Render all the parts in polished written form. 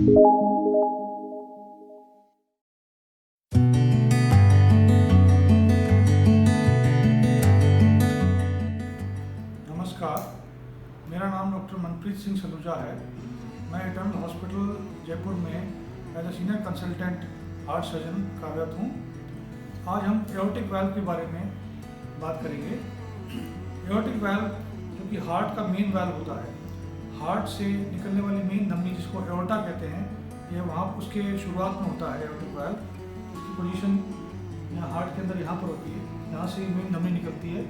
नमस्कार, मेरा नाम डॉक्टर मनप्रीत सिंह सलूजा है। मैं इटर्नल हॉस्पिटल जयपुर में as a senior consultant heart surgeon कार्यरत हूँ। आज हम एओर्टिक वाल्व के बारे में बात करेंगे। एओर्टिक वाल्व जो कि हार्ट का मेन वाल्व होता है, हार्ट से निकलने वाली मेन धमनी जिसको एओर्टा कहते हैं, यह वहाँ उसके शुरुआत में होता है। एओर्टिक वाल्व इसकी पोजीशन यहाँ हार्ट के अंदर यहाँ पर होती है, यहाँ से मेन धमनी निकलती है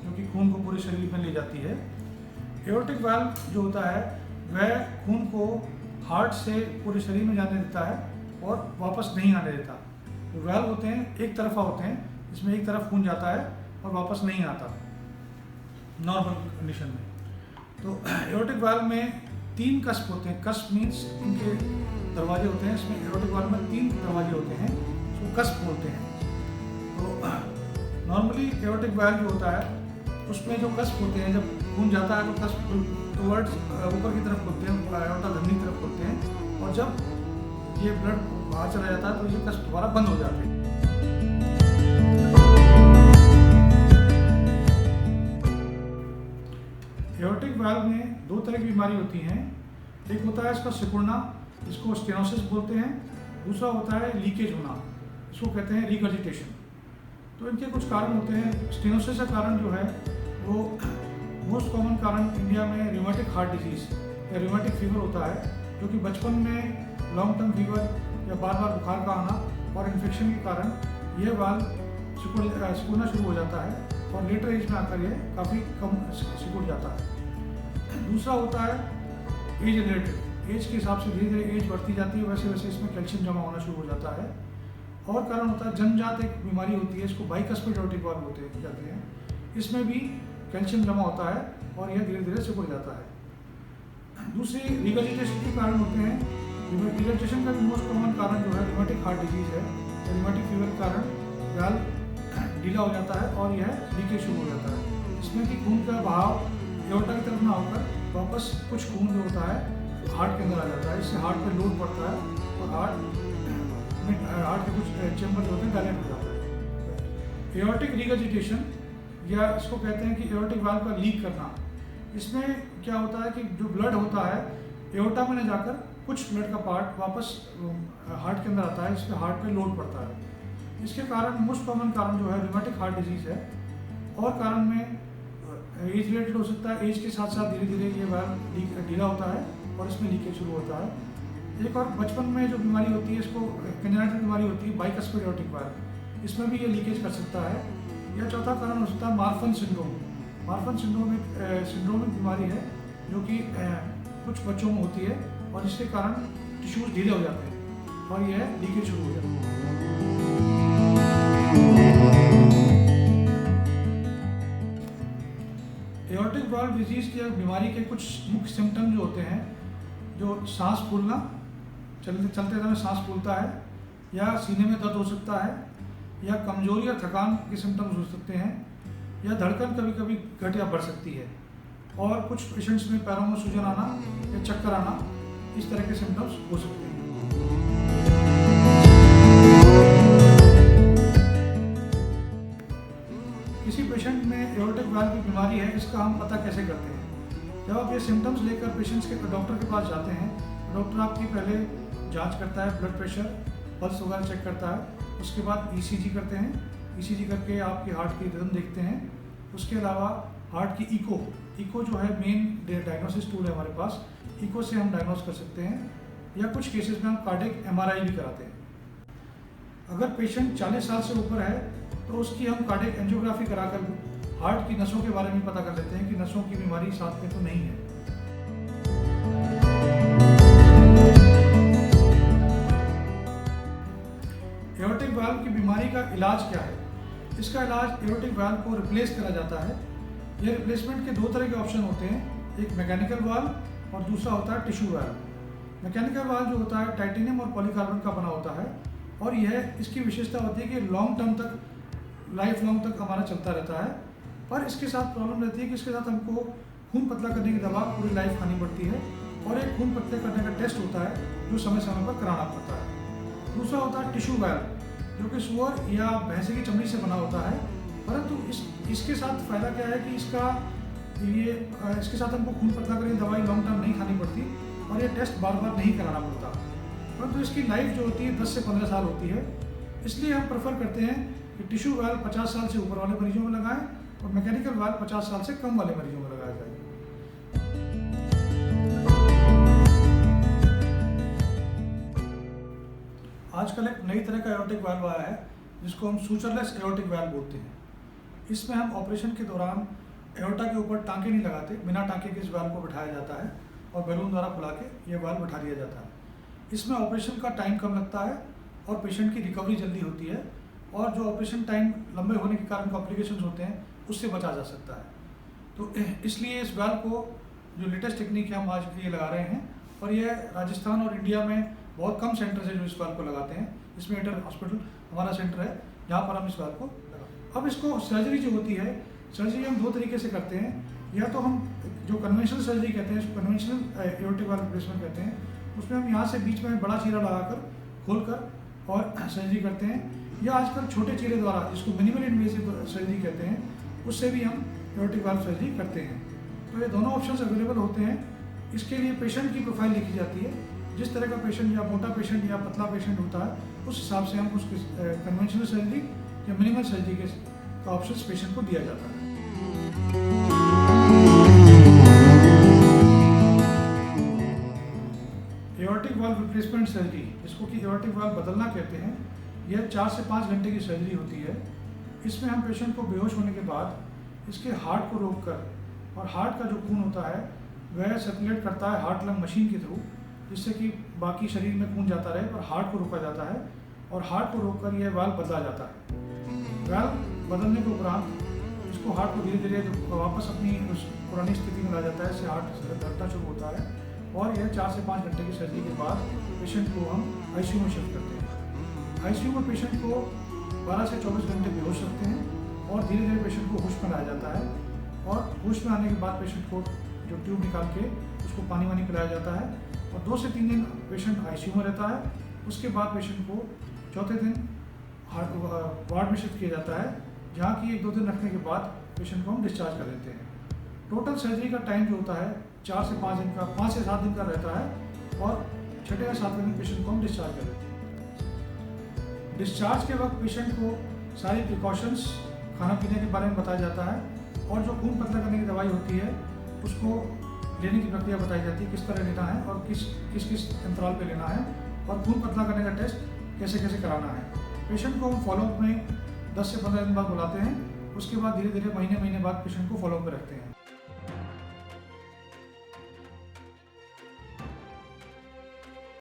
जो कि खून को पूरे शरीर में ले जाती है। एओर्टिक वाल्व जो होता है वह खून को हार्ट से पूरे शरीर में जाने देता है और वापस नहीं आने देता। जो वाल्व होते हैं एक तरफा होते हैं, इसमें एक तरफ खून जाता है और वापस नहीं आता नॉर्मल कंडीशन में। तो एओर्टिक वाल्व में 3 कस्प होते हैं। कस्प मीन्स इनके दरवाजे होते हैं। इसमें एओर्टिक वाल्व में 3 दरवाजे होते हैं, उसको कस्प बोलते हैं। तो नॉर्मली एओर्टिक वाल्व जो होता है उसमें जो कस्प होते हैं, जब खून जाता है तो कस्प टुवर्ड्स ऊपर की तरफ खुलते हैं, एओर्टा धमनी की तरफ खुलते हैं, और जब ये ब्लड बाहर चला जाता है तो ये कस्प दोबारा बंद हो जाते हैं। एओर्टिक वाल्व में 2 तरह की बीमारी होती हैं। एक होता है इसका सिकुड़ना, इसको स्टेनोसिस बोलते हैं। दूसरा होता है लीकेज होना, इसको कहते हैं रिगर्जिटेशन। तो इनके कुछ कारण होते हैं। स्टेनोसिस का कारण जो है वो मोस्ट कॉमन कारण इंडिया में रिमेटिक हार्ट डिजीज या रिमेटिक फीवर होता है, जो कि बचपन में लॉन्ग टर्म फीवर या बार बार बुखार का आना और इन्फेक्शन के कारण ये वाल्व सिकुड़ना शुरू हो जाता है और लेटर एज में आकर ये काफ़ी कम सिकुड़ जाता है। दूसरा होता है एज रिलेटेड। एज के हिसाब से धीरे धीरे एज बढ़ती जाती है, वैसे वैसे इसमें कैल्शियम जमा होना शुरू हो जाता है। और कारण होता है जन्मजात एक बीमारी होती है, इसको बाइकस्पिड एओर्टिक वाल्व होते जाते हैं। इसमें भी कैल्शियम जमा होता है और यह धीरे धीरे सिकुड़ जाता है। दूसरी रिगर्जिटेशन के कारण होते हैं। रिगर्जिटेशन का भी मोस्ट कॉमन कारण जो है रिमेटिक हार्ट डिजीज है। रिमेटिक फीवर के कारण वाल्व ढीला हो जाता है और यह लीकेज शुरू हो जाता है। इसमें कि खून का बहाव एओर्टा की तरफ ना होकर वापस कुछ खून जो होता है हार्ट के अंदर आ जाता है। इससे हार्ट पे लोड पड़ता है और हार्ट के कुछ चेम्बर जो होते हैं डायलेट हो जाता है। एओर्टिक रिगर्जिटेशन या इसको कहते हैं कि एओर्टिक वाल्व का लीक करना। इसमें क्या होता है कि जो ब्लड होता है एओर्टा में न जाकर कुछ ब्लड का पार्ट वापस हार्ट के अंदर आता है, इससे हार्ट पे लोड पड़ता है। इसके कारण मोस्ट कॉमन कारण जो है रिमेटिक हार्ट डिजीज है। और कारण में एज रिलेटेड हो सकता है। एज के साथ साथ धीरे धीरे ये वाल्व ढीला होता है और इसमें लीकेज शुरू होता है। एक और बचपन में जो बीमारी होती है, इसको कंजेनिटल बीमारी होती है, बाइकस्पिड एओर्टिक वाल्व, इसमें भी ये लीकेज कर सकता है। या चौथा कारण हो सकता है मार्फन सिंड्रोम। मार्फन सिंड्रोम एक सिंड्रोमिक बीमारी है जो कि कुछ बच्चों में होती है और इसके कारण टिश्यूज ढीले हो जाते हैं और यह लीकेज शुरू हो जाता है। एओर्टिक वाल्व डिजीज की बीमारी के कुछ मुख्य सिम्टम जो होते हैं, जो सांस फूलना, चलते समय सांस फूलता है, या सीने में दर्द हो सकता है, या कमजोरी या थकान के सिम्टम्स हो सकते हैं, या धड़कन कभी कभी घट या बढ़ सकती है, और कुछ पेशेंट्स में पैरों में सूजन आना या चक्कर आना, इस तरह के सिम्टम्स हो सकते हैं। किसी पेशेंट में एओर्टिक वाल्व की बीमारी है, इसका हम पता कैसे करते हैं? जब आप ये सिम्टम्स लेकर पेशेंट्स के डॉक्टर के पास जाते हैं, डॉक्टर आपकी पहले जांच करता है, ब्लड प्रेशर, पल्स वगैरह चेक करता है। उसके बाद ईसीजी करते हैं। ईसीजी करके आपकी हार्ट की रिदम देखते हैं। उसके अलावा हार्ट की इको जो है मेन डायग्नोसिस टूल है हमारे पास, इको से हम डायग्नोस कर सकते हैं। या कुछ केसेस में हम कार्डियक एमआरआई भी कराते हैं। अगर पेशेंट 40 साल से ऊपर है तो उसकी हम कार्डियक एंजियोग्राफी कराकर हार्ट की नसों के बारे में पता कर लेते हैं कि नसों की बीमारी साथ में तो नहीं है। एओर्टिक वाल्व की बीमारी का इलाज क्या है? इसका इलाज एओर्टिक वाल्व को रिप्लेस करा जाता है। यह रिप्लेसमेंट के 2 तरह के ऑप्शन होते हैं, एक मैकेनिकल वाल्व और दूसरा होता है टिश्यू वाल्व। मैकेनिकल वाल्व जो होता है टाइटेनियम और पॉलीकार्बन का बना होता है और यह इसकी विशेषता होती है कि लॉन्ग टर्म तक, लाइफ लॉन्ग तक हमारा चलता रहता है। पर इसके साथ प्रॉब्लम रहती है कि इसके साथ हमको खून पतला करने की दवा पूरी लाइफ खानी पड़ती है। और एक खून पतले करने का टेस्ट होता है जो समय समय पर कराना पड़ता है। दूसरा होता है टिश्यू वाल्व, जो कि सूअर या भैंसे की चमड़ी से बना होता है, परंतु इसके साथ फ़ायदा क्या है कि इसके साथ हमको खून पतला करने की दवाई लॉन्ग टर्म नहीं खानी पड़ती और ये टेस्ट बार बार नहीं कराना पड़ता। परंतु इसकी लाइफ जो होती है 10 से 15 साल होती है, इसलिए हम प्रेफर करते हैं कि टिश्यू वाल्व 50 साल से ऊपर वाले मरीजों में लगाएं और मैकेनिकल वाल्व 50 साल से कम वाले मरीजों में लगाया जाए। आजकल एक नई तरह का एओर्टिक वाल्व आया है जिसको हम सूचरलेस एओर्टिक वाल्व बोलते हैं। इसमें हम ऑपरेशन के दौरान एओर्टा के ऊपर टाँके नहीं लगाते, बिना टाँके के इस वाल्व को बिठाया जाता है और बैलून द्वारा फुला के ये वाल्व बिठा दिया जाता है। इसमें ऑपरेशन का टाइम कम लगता है और पेशेंट की रिकवरी जल्दी होती है और जो ऑपरेशन टाइम लंबे होने के कारण कॉम्प्लिकेशंस होते हैं उससे बचा जा सकता है। तो इसलिए इस वाल्व को जो लेटेस्ट टेक्निक है हम आज ये लगा रहे हैं और यह राजस्थान और इंडिया में बहुत कम सेंटर्स हैं जो इस वाल्व को लगाते हैं। इसमें इंटर हॉस्पिटल हमारा सेंटर है जहाँ पर हम इस वाल्व को लगाते हैं। अब इसको सर्जरी जो होती है, सर्जरी हम दो तरीके से करते हैं। या तो हम जो कन्वेंशनल सर्जरी कहते हैं, कन्वेंशनल एओर्टिक वाल्व रिप्लेसमेंट कहते हैं, उसमें हम यहाँ से बीच में बड़ा चीरा लगाकर खोलकर और सर्जरी करते हैं। या आजकल छोटे चीरे द्वारा, जिसको मिनिमल इन्वेसिव सर्जरी कहते हैं, उससे भी हम एओर्टिक वाल्व सर्जरी करते हैं। तो ये दोनों ऑप्शंस अवेलेबल होते हैं। इसके लिए पेशेंट की प्रोफाइल लिखी जाती है। जिस तरह का पेशेंट या मोटा पेशेंट या पतला पेशेंट होता है उस हिसाब से हम उसकी कन्वेंशनल सर्जरी या मिनिमल सर्जरी का ऑप्शन पेशेंट को दिया जाता है। एओर्टिक वाल्व रिप्लेसमेंट सर्जरी, जिसको कि एओर्टिक वाल्व बदलना कहते हैं, यह 4 से 5 घंटे की सर्जरी होती है। इसमें हम पेशेंट को बेहोश होने के बाद इसके हार्ट को रोककर और हार्ट का जो खून होता है वह सर्कुलेट करता है हार्ट लंग मशीन के थ्रू, जिससे कि बाकी शरीर में खून जाता रहे, पर हार्ट को रोका जाता है और हार्ट को रोककर यह वाल्व बदला जाता है। वाल्व बदलने के उपरांत इसको हार्ट को धीरे धीरे वापस अपनी उस पुरानी स्थिति में ला जाता है, इससे हार्ट धड़कना शुरू होता है और यह 4 से 5 घंटे की सर्जरी के बाद पेशेंट को हम आईसीयू में शिफ्ट करते हैं। आईसीयू में पेशेंट को 12 से 24 घंटे बेहोश रखते हैं और धीरे धीरे पेशेंट को होश में लाया जाता है और होश में आने के बाद पेशेंट को जो ट्यूब निकाल के उसको पानी वानी पिलाया जाता है और 2 से 3 दिन पेशेंट आईसीयू में रहता है। उसके बाद पेशेंट को चौथे दिन वार्ड में शिफ्ट किया जाता है, जहाँ की 1-2 दिन रखने के बाद पेशेंट को हम डिस्चार्ज कर देते हैं। टोटल सर्जरी का टाइम जो होता है 4 से 5 दिन का, 5 से 7 दिन का रहता है और 6वें या 7वें दिन पेशेंट को हम डिस्चार्ज कर देते हैं। डिस्चार्ज के वक्त पेशेंट को सारी प्रिकॉशंस, खाना पीने के बारे में बताया जाता है और जो खून पतला करने की दवाई होती है उसको लेने की प्रक्रिया बताई जाती है, किस तरह लेना है और किस किस अंतराल पे लेना है और खून पतला करने का टेस्ट कैसे कैसे कराना है। पेशेंट को हम फॉलोअप में 10 से 15 दिन बाद बुलाते हैं। उसके बाद धीरे धीरे महीने बाद पेशेंट को फॉलोअप में रखते हैं।